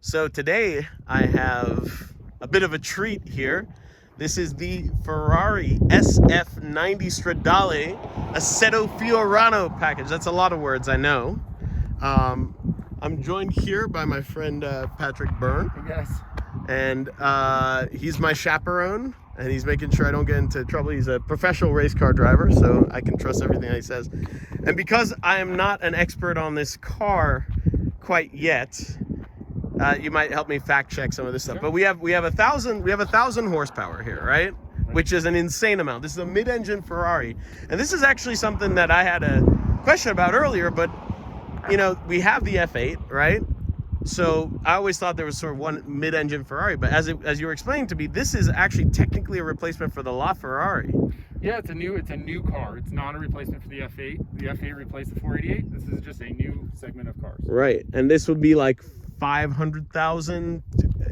So today I have a bit of a treat here. This is the Ferrari SF90 Stradale Assetto Fiorano package. That's a lot of words, I know. I'm joined here by my friend Patrick Byrne. Yes. And he's my chaperone, and he's making sure I don't get into trouble. He's a professional race car driver, so I can trust everything he says. And because I am not an expert on this car quite yet, you might help me fact check some of this stuff. Sure. But we have 1,000 horsepower here, right? Which is an insane amount. This is a mid-engine Ferrari, and this is actually something that I had a question about earlier. But you know, we have the F8, right? So I always thought there was sort of one mid-engine Ferrari, but as you were explaining to me, this is actually technically a replacement for the LaFerrari. Yeah, it's a new car. It's not a replacement for the F8. The F8 replaced the 488. This is just a new segment of cars. Right, and this would be like 500,000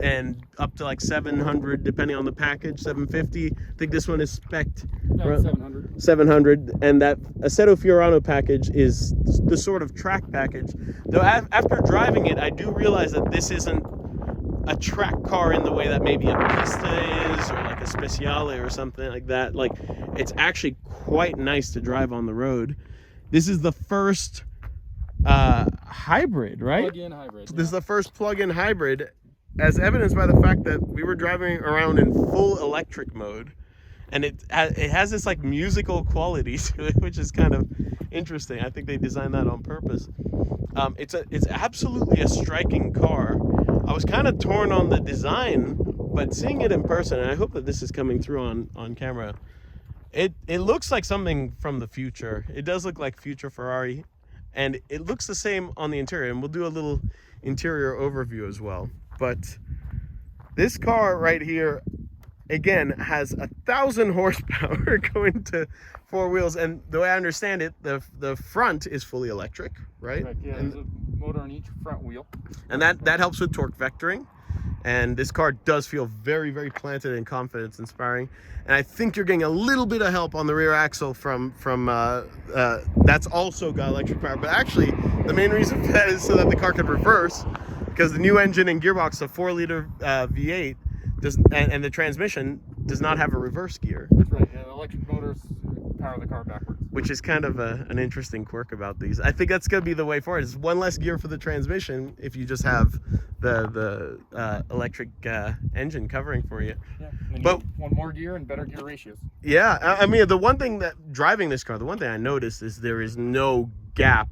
and up to like 700 depending on the package. 750. I think this one is spec'd. No, 700. 700, and that Assetto Fiorano package is the sort of track package. Though after driving it, I do realize that this isn't a track car in the way that maybe a Pista is, or like a Speciale or something like that. Like, it's actually quite nice to drive on the road. This is the first hybrid, right? Plug-in hybrid. This is the first plug-in hybrid, as evidenced by the fact that we were driving around in full electric mode. And it has this like musical quality to it, which is kind of interesting. I think they designed that on purpose. It's absolutely a striking car. I was kind of torn on the design, but seeing it in person, and I hope that this is coming through on camera, it looks like something from the future. It does look like future Ferrari, and it looks the same on the interior. And we'll do a little interior overview as well. But this car right here, again, has 1,000 horsepower going to four wheels, and the way I understand it, the front is fully electric, right? Correct, yeah, And there's a motor on each front wheel. and that helps with torque vectoring. And this car does feel very, very planted and confidence inspiring. And I think you're getting a little bit of help on the rear axle from that's also got electric power. But actually, the main reason for that is so that the car can reverse, because the new engine and gearbox, the 4-liter V8, and the transmission does not have a reverse gear. That's right, yeah, the electric motors power the car backwards. Which is kind of an interesting quirk about these. I think that's going to be the way forward. It's one less gear for the transmission if you just have the electric engine covering for you. Yeah, and but one more gear and better gear ratios. Yeah, I mean, the one thing that driving this car, the one thing I noticed is there is no gap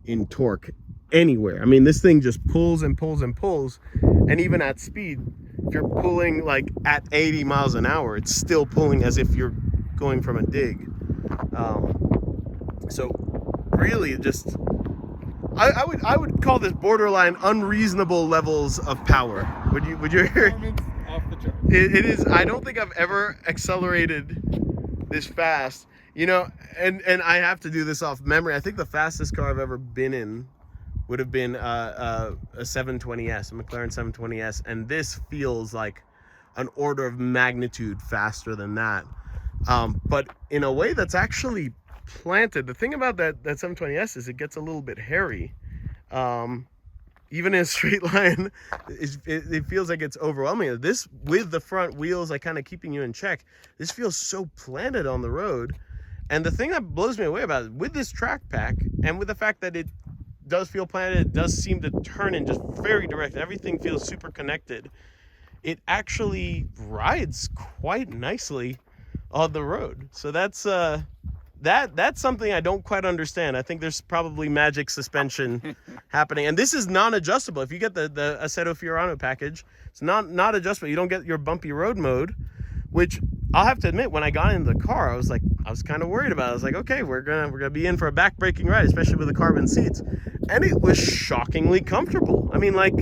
in torque anywhere. I mean, this thing just pulls and pulls and pulls, and even at speed, if you're pulling like at 80 miles an hour, it's still pulling as if you're going from a dig. So really, just I would call this borderline unreasonable levels of power. Would you agree? Off the chart. It is. I don't think I've ever accelerated this fast. You know, and I have to do this off memory. I think the fastest car I've ever been in would have been a 720S, a McLaren 720S, and this feels like an order of magnitude faster than that. But in a way that's actually planted. The thing about that 720S is it gets a little bit hairy. Even in a straight line, it feels like it's overwhelming. This, with the front wheels like kind of keeping you in check, this feels so planted on the road. And the thing that blows me away about it, with this track pack, and with the fact that it does feel planted, it does seem to turn in just very direct, everything feels super connected, it actually rides quite nicely on the road. So that's something I don't quite understand. I think there's probably magic suspension happening, and this is non-adjustable. If you get the Assetto Fiorano package, it's not adjustable. You don't get your bumpy road mode, which I'll have to admit, when I got into the car, I was kind of worried about it. I was like, okay, we're gonna be in for a back-breaking ride, especially with the carbon seats, and it was shockingly comfortable. I mean, like,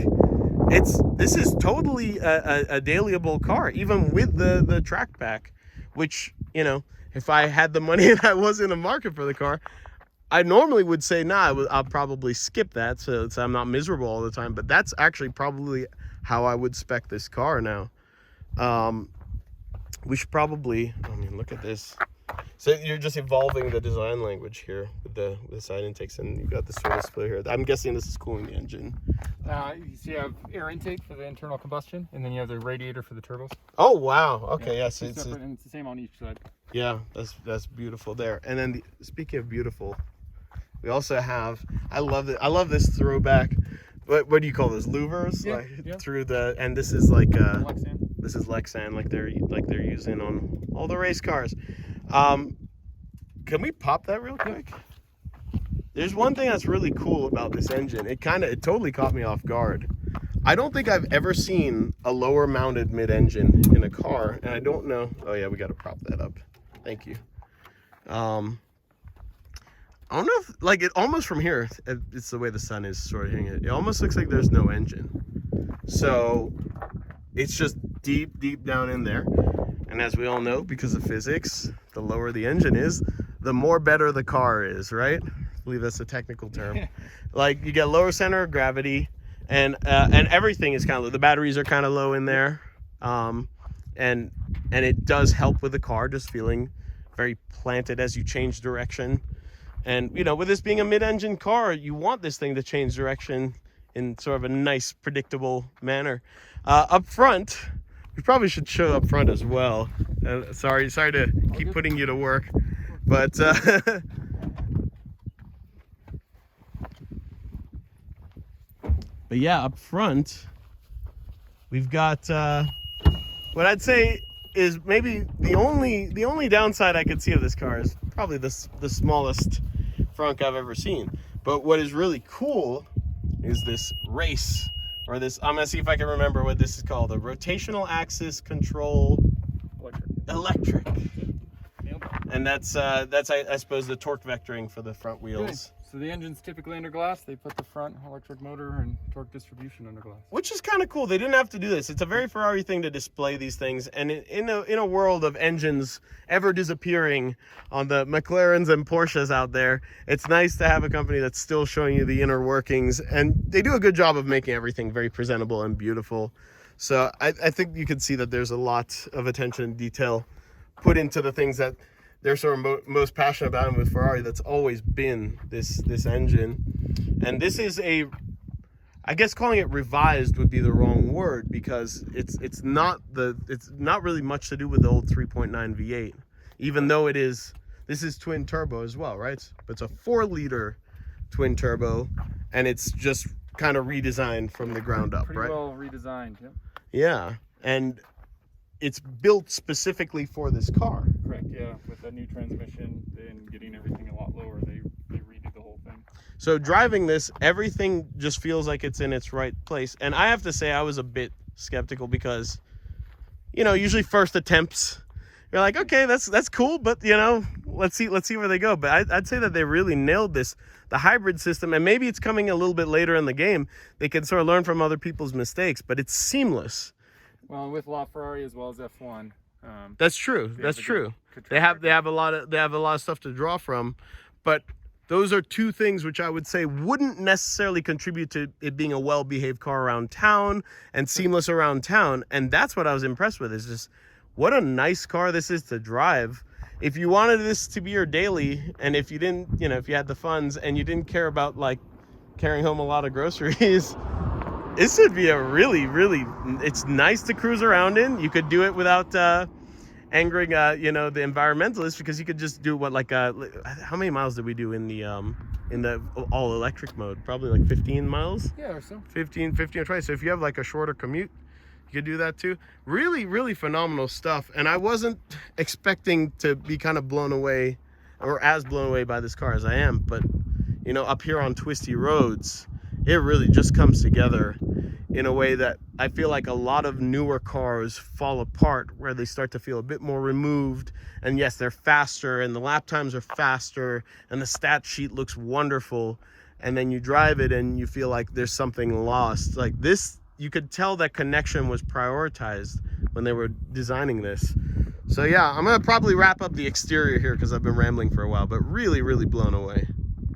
this is totally a dailyable car, even with the track pack, which, you know, if I had the money and I was in a market for the car, I normally would say, nah, I'll probably skip that so I'm not miserable all the time. But that's actually probably how I would spec this car now. We should probably, I mean, look at this. So you're just evolving the design language here with the side intakes, and you've got this sort of split here. I'm guessing this is cooling the engine. You see, you have air intake for the internal combustion, and then you have the radiator for the turbos. Oh wow! Okay, yeah, yes, it's separate, and it's the same on each side. Yeah, that's beautiful there. And then speaking of beautiful, we also have. I love it. I love this throwback. What do you call those, louvers? Yeah, like yeah. through the, and this is like Lexan. this is Lexan, like they're using on all the race cars. Can we pop that real quick? There's one thing that's really cool about this engine. It totally caught me off guard. I don't think I've ever seen a lower mounted mid-engine in a car, and I don't know. Oh yeah, we got to prop that up. Thank you. I don't know if, like, it almost from here, it's the way the sun is sort of hitting it. It almost looks like there's no engine. So it's just deep down in there. And as we all know, because of physics, the lower the engine is, the more better the car is, right? I believe that's a technical term. Like, you get lower center of gravity, and everything is kind of low. The batteries are kind of low in there. And it does help with the car just feeling very planted as you change direction. And, you know, with this being a mid-engine car, you want this thing to change direction in sort of a nice, predictable manner. Up front, we probably should show up front as well. Sorry to keep putting you to work, but but yeah, up front, we've got what I'd say is maybe the only downside I could see of this car is probably the smallest frunk I've ever seen. But what is really cool is this race, or this, I'm gonna see if I can remember what this is called, a rotational axis control electric. And that's I suppose the torque vectoring for the front wheels. So the engine's typically under glass. They put the front electric motor and torque distribution under glass. Which is kind of cool. They didn't have to do this. It's a very Ferrari thing to display these things. And in a world of engines ever disappearing on the McLarens and Porsches out there, it's nice to have a company that's still showing you the inner workings. And they do a good job of making everything very presentable and beautiful. So I think you can see that there's a lot of attention and detail put into the things that they're sort of most passionate about. And with Ferrari, that's always been this engine. And this is I guess calling it revised would be the wrong word, because it's not really much to do with the old 3.9 V8, even though this is twin turbo as well, right? But it's a 4-liter twin turbo, and it's just kind of redesigned from the ground up, Pretty right? well redesigned, yep. Yeah, and it's built specifically for this car. Correct, yeah. With a new transmission and getting everything a lot lower, they redid the whole thing. So driving this, everything just feels like it's in its right place. And I have to say, I was a bit skeptical because, you know, usually first attempts, you're like, okay, that's cool, but, you know, let's see where they go. But I'd say that they really nailed this, the hybrid system, and maybe it's coming a little bit later in the game. They can sort of learn from other people's mistakes, but it's seamless. Well, with LaFerrari as well as F1. That's true. That's true. They have a lot of stuff to draw from, but those are two things which I would say wouldn't necessarily contribute to it being a well-behaved car around town and seamless around town. And that's what I was impressed with, is just what a nice car this is to drive. If you wanted this to be your daily, and if you didn't, you know, if you had the funds and you didn't care about like carrying home a lot of groceries, this would be a really, it's nice to cruise around in. You could do it without angering, you know, the environmentalists, because you could just do how many miles did we do in the all electric mode? Probably like 15 miles. Yeah, or so. 15 or 20. So if you have like a shorter commute, you could do that too. Really phenomenal stuff. And I wasn't expecting to be kind of blown away, or as blown away by this car as I am. But, you know, up here on twisty roads, it really just comes together in a way that I feel like a lot of newer cars fall apart, where they start to feel a bit more removed. And yes, they're faster, and the lap times are faster, and the stat sheet looks wonderful. And then you drive it and you feel like there's something lost. Like this, you could tell that connection was prioritized when they were designing this. So yeah, I'm gonna probably wrap up the exterior here because I've been rambling for a while, but really blown away.